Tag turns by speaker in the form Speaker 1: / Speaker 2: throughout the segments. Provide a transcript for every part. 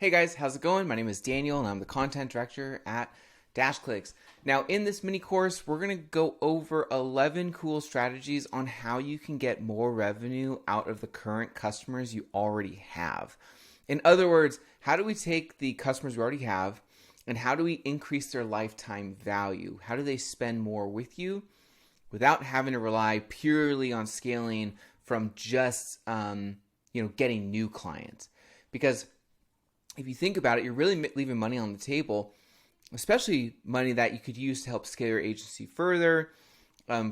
Speaker 1: Hey guys, how's it going? My name is Daniel and I'm the content director at DashClicks. Now in this mini course, we're going to go over 11 cool strategies on how you can get more revenue out of the current customers you already have. In other words, how do we take the customers we already have and how do we increase their lifetime value? How do they spend more with you without having to rely purely on scaling from just getting new clients? Because if you think about it, you're really leaving money on the table, especially money that you could use to help scale your agency further,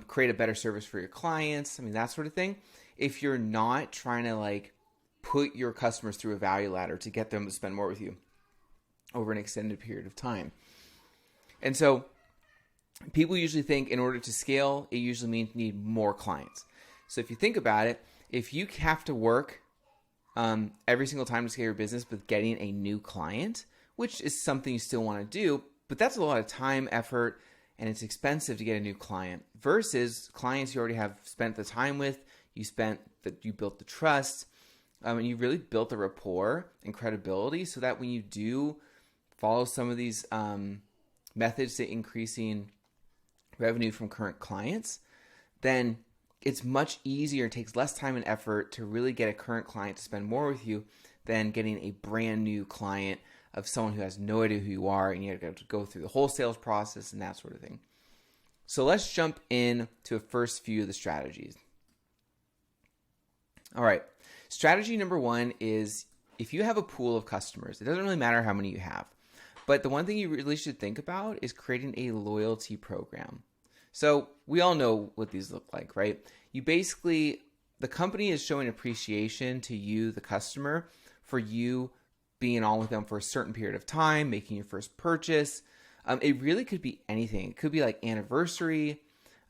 Speaker 1: create a better service for your clients, that sort of thing. If you're not trying to put your customers through a value ladder to get them to spend more with you over an extended period of time. And so people usually think in order to scale, it usually means you need more clients. So if you think about it, if you have to work every single time to scale your business with getting a new client, which is something you still want to do, but that's a lot of time, effort, and it's expensive to get a new client versus clients you already have spent the time with, you built the trust, and you really built the rapport and credibility so that when you do follow some of these methods to increasing revenue from current clients, then it's much easier, it takes less time and effort to really get a current client to spend more with you than getting a brand new client of someone who has no idea who you are and you have to go through the whole sales process and that sort of thing. So let's jump in to the first few of the strategies. All right, strategy number one is if you have a pool of customers, it doesn't really matter how many you have, but the one thing you really should think about is creating a loyalty program. So we all know what these look like, right? The company is showing appreciation to you, the customer, for you being on with them for a certain period of time, making your first purchase. It really could be anything. It could be like anniversary.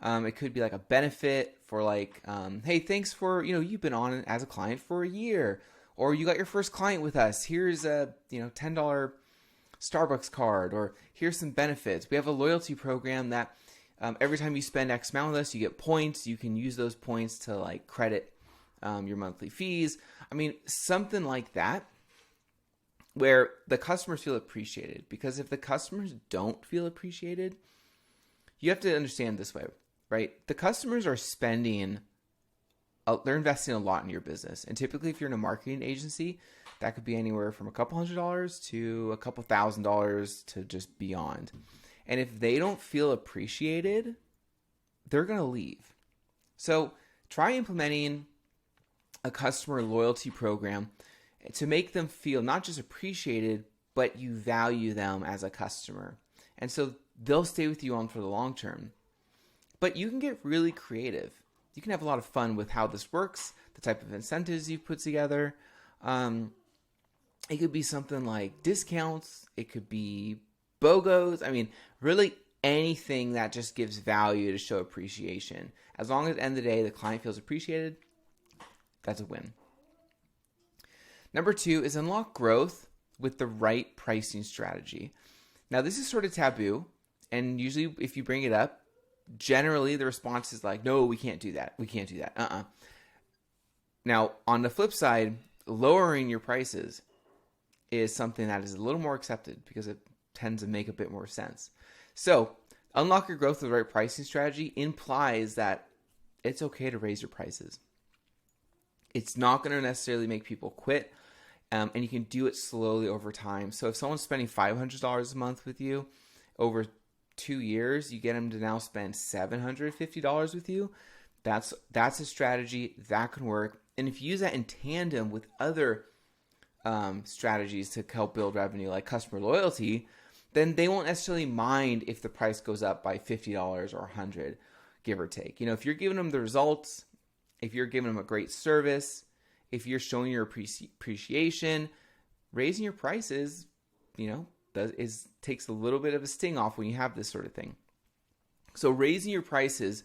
Speaker 1: It could be like a benefit for hey, thanks for, you've been on as a client for a year, or you got your first client with us. Here's a, $10 Starbucks card, or here's some benefits. We have a loyalty program that every time you spend X amount with us, you get points. You can use those points to credit your monthly fees. Something like that where the customers feel appreciated. Because if the customers don't feel appreciated, you have to understand this way, right? The customers are they're investing a lot in your business. And typically if you're in a marketing agency, that could be anywhere from a couple $100s to a couple $1,000s to just beyond. And if they don't feel appreciated, they're going to leave. So try implementing a customer loyalty program to make them feel not just appreciated, but you value them as a customer. And so they'll stay with you on for the long term. But you can get really creative. You can have a lot of fun with how this works, the type of incentives you put together. It could be something like discounts. It could be BOGOs. Really anything that just gives value to show appreciation. As long as at the end of the day, the client feels appreciated, that's a win. Number two is unlock growth with the right pricing strategy. Now, this is sort of taboo. And usually if you bring it up, generally the response is no, we can't do that. We can't do that. Now, on the flip side, lowering your prices is something that is a little more accepted because it tends to make a bit more sense. So unlock your growth with the right pricing strategy implies that it's okay to raise your prices. It's not going to necessarily make people quit, and you can do it slowly over time. So if someone's spending $500 a month with you over 2 years, you get them to now spend $750 with you. That's a strategy that can work. And if you use that in tandem with other strategies to help build revenue like customer loyalty, then they won't necessarily mind if the price goes up by $50 or $100, give or take. If you're giving them the results, if you're giving them a great service, if you're showing your appreciation, raising your prices, takes a little bit of a sting off when you have this sort of thing. So raising your prices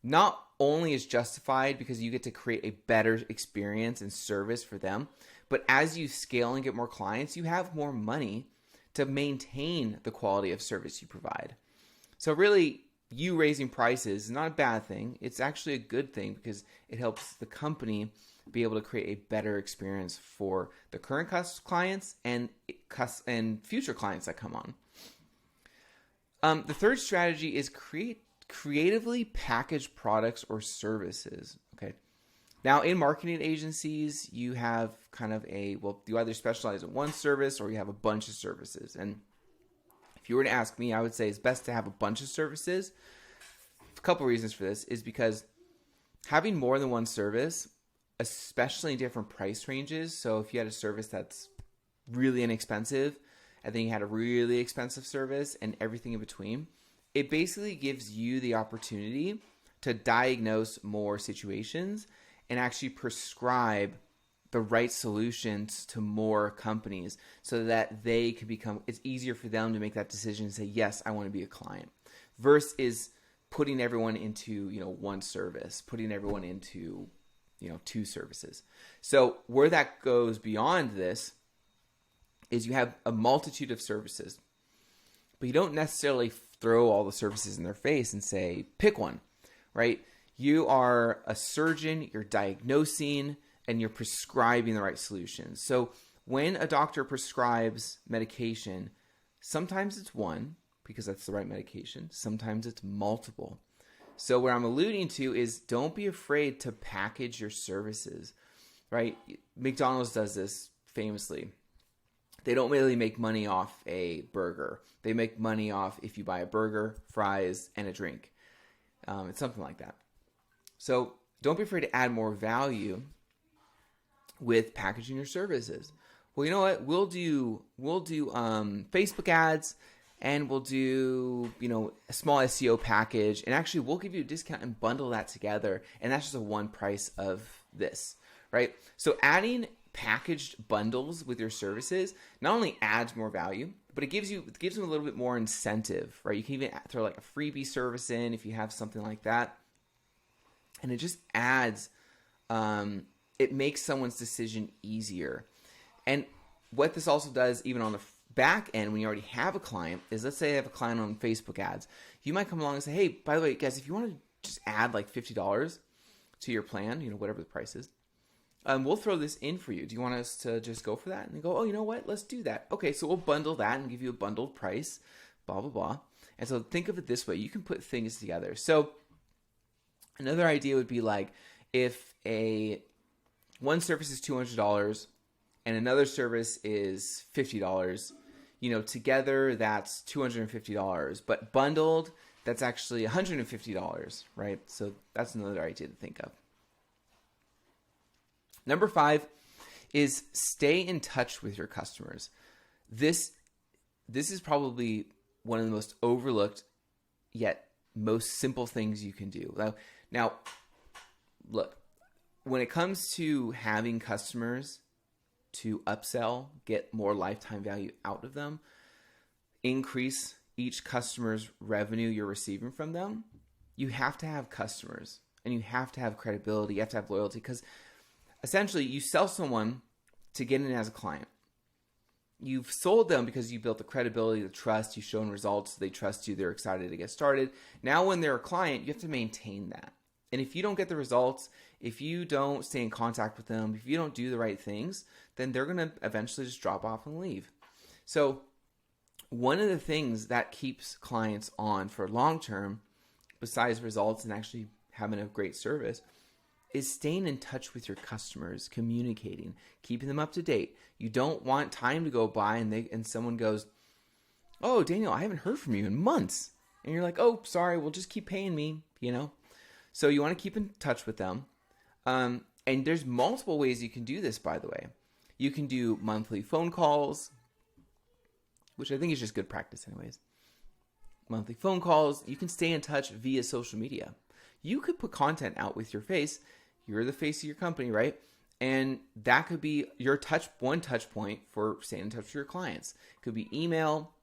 Speaker 1: not only is justified because you get to create a better experience and service for them, but as you scale and get more clients, you have more money to maintain the quality of service you provide. So really, you raising prices is not a bad thing. It's actually a good thing because it helps the company be able to create a better experience for the current clients and future clients that come on. The third strategy is creatively package products or services. Okay. Now, in marketing agencies, you have kind of you either specialize in one service or you have a bunch of services. And if you were to ask me, I would say it's best to have a bunch of services. A couple reasons for this is because having more than one service, especially in different price ranges. So if you had a service that's really inexpensive, and then you had a really expensive service and everything in between, it basically gives you the opportunity to diagnose more situations and actually prescribe the right solutions to more companies so that they can it's easier for them to make that decision and say, yes, I want to be a client, versus putting everyone into, one service, putting everyone into, two services. So where that goes beyond this is you have a multitude of services, but you don't necessarily throw all the services in their face and say, pick one, right? You are a surgeon, you're diagnosing, and you're prescribing the right solutions. So when a doctor prescribes medication, sometimes it's one because that's the right medication. Sometimes it's multiple. So what I'm alluding to is don't be afraid to package your services, right? McDonald's does this famously. They don't really make money off a burger. They make money off if you buy a burger, fries, and a drink. It's something like that. So don't be afraid to add more value with packaging your services. Well, you know what? We'll do Facebook ads, and we'll do a small SEO package, and actually we'll give you a discount and bundle that together, and that's just a one price of this, right? So adding packaged bundles with your services not only adds more value, but it gives them a little bit more incentive, right? You can even throw like a freebie service in if you have something like that. And it just adds, it makes someone's decision easier. And what this also does, even on the back end, when you already have a client, is let's say you have a client on Facebook ads. You might come along and say, hey, by the way, guys, if you want to just add like $50 to your plan, whatever the price is, we'll throw this in for you. Do you want us to just go for that? And they go, oh, you know what? Let's do that. Okay, so we'll bundle that and give you a bundled price, blah, blah, blah. And so think of it this way. You can put things together. So another idea would be like if one service is $200 and another service is $50, together that's $250, but bundled, that's actually $150, right? So that's another idea to think of. Number 5 is stay in touch with your customers. This is probably one of the most overlooked yet most simple things you can do. Now, look, when it comes to having customers to upsell, get more lifetime value out of them, increase each customer's revenue you're receiving from them, you have to have customers and you have to have credibility. You have to have loyalty, because essentially you sell someone to get in as a client. You've sold them because you built the credibility, the trust, you've shown results, they trust you, they're excited to get started. Now when they're a client, you have to maintain that. And if you don't get the results, if you don't stay in contact with them, if you don't do the right things, then they're going to eventually just drop off and leave. So one of the things that keeps clients on for long term, besides results and actually having a great service, is staying in touch with your customers, communicating, keeping them up to date. You don't want time to go by and someone goes, oh, Daniel, I haven't heard from you in months. And you're like, oh, sorry, well, just keep paying me, So you want to keep in touch with them. And there's multiple ways you can do this, by the way. You can do monthly phone calls, which I think is just good practice anyways. Monthly phone calls. You can stay in touch via social media. You could put content out with your face. You're the face of your company, right? And that could be your one touch point for staying in touch with your clients. Could be email,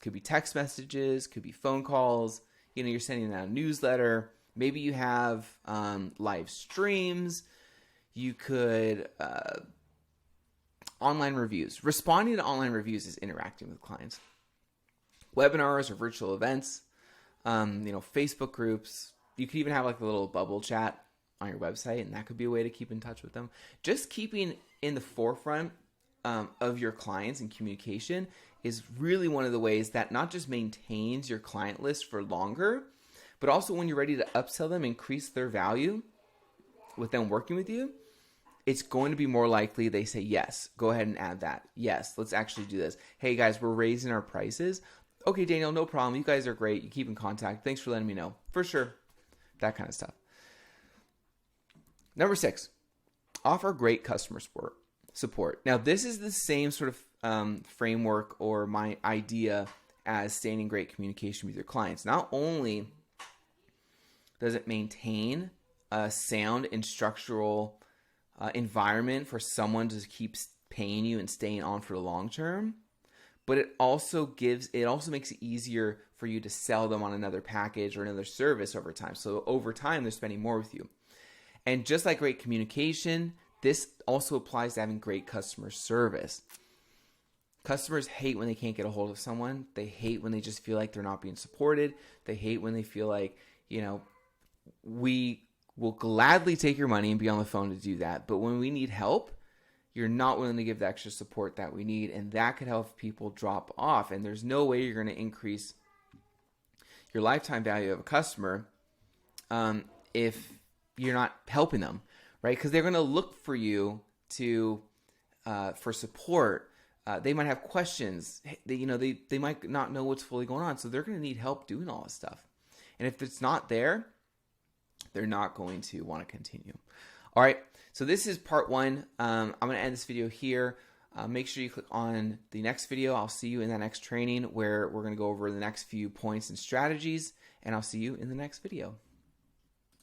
Speaker 1: could be text messages, could be phone calls. You're sending out a newsletter. Maybe you have live streams. You could online reviews. Responding to online reviews is interacting with clients. Webinars or virtual events. Facebook groups. You could even have like a little bubble chat on your website, and that could be a way to keep in touch with them. Just keeping in the forefront of your clients and communication is really one of the ways that not just maintains your client list for longer, but also when you're ready to upsell them, increase their value with them working with you, it's going to be more likely they say, yes, go ahead and add that. Yes, let's actually do this. Hey guys, we're raising our prices. Okay, Daniel, no problem. You guys are great. You keep in contact. Thanks for letting me know. For sure. That kind of stuff. Number 6, offer great customer support. Now, this is the same sort of framework or my idea as staying in great communication with your clients. Not only does it maintain a sound and structural environment for someone to keep paying you and staying on for the long term, but it also makes it easier for you to sell them on another package or another service over time. So over time, they're spending more with you. And just like great communication, this also applies to having great customer service. Customers hate when they can't get a hold of someone. They hate when they just feel like they're not being supported. They hate when they feel like, we will gladly take your money and be on the phone to do that. But when we need help, you're not willing to give the extra support that we need, and that could help people drop off. And there's no way you're going to increase your lifetime value of a customer if you're not helping them, right? Because they're going to look for you for support. They might have questions. They might not know what's fully going on, so they're going to need help doing all this stuff. And if it's not there, they're not going to want to continue. All right, so this is part 1. I'm going to end this video here. Make sure you click on the next video. I'll see you in that next training where we're going to go over the next few points and strategies, and I'll see you in the next video.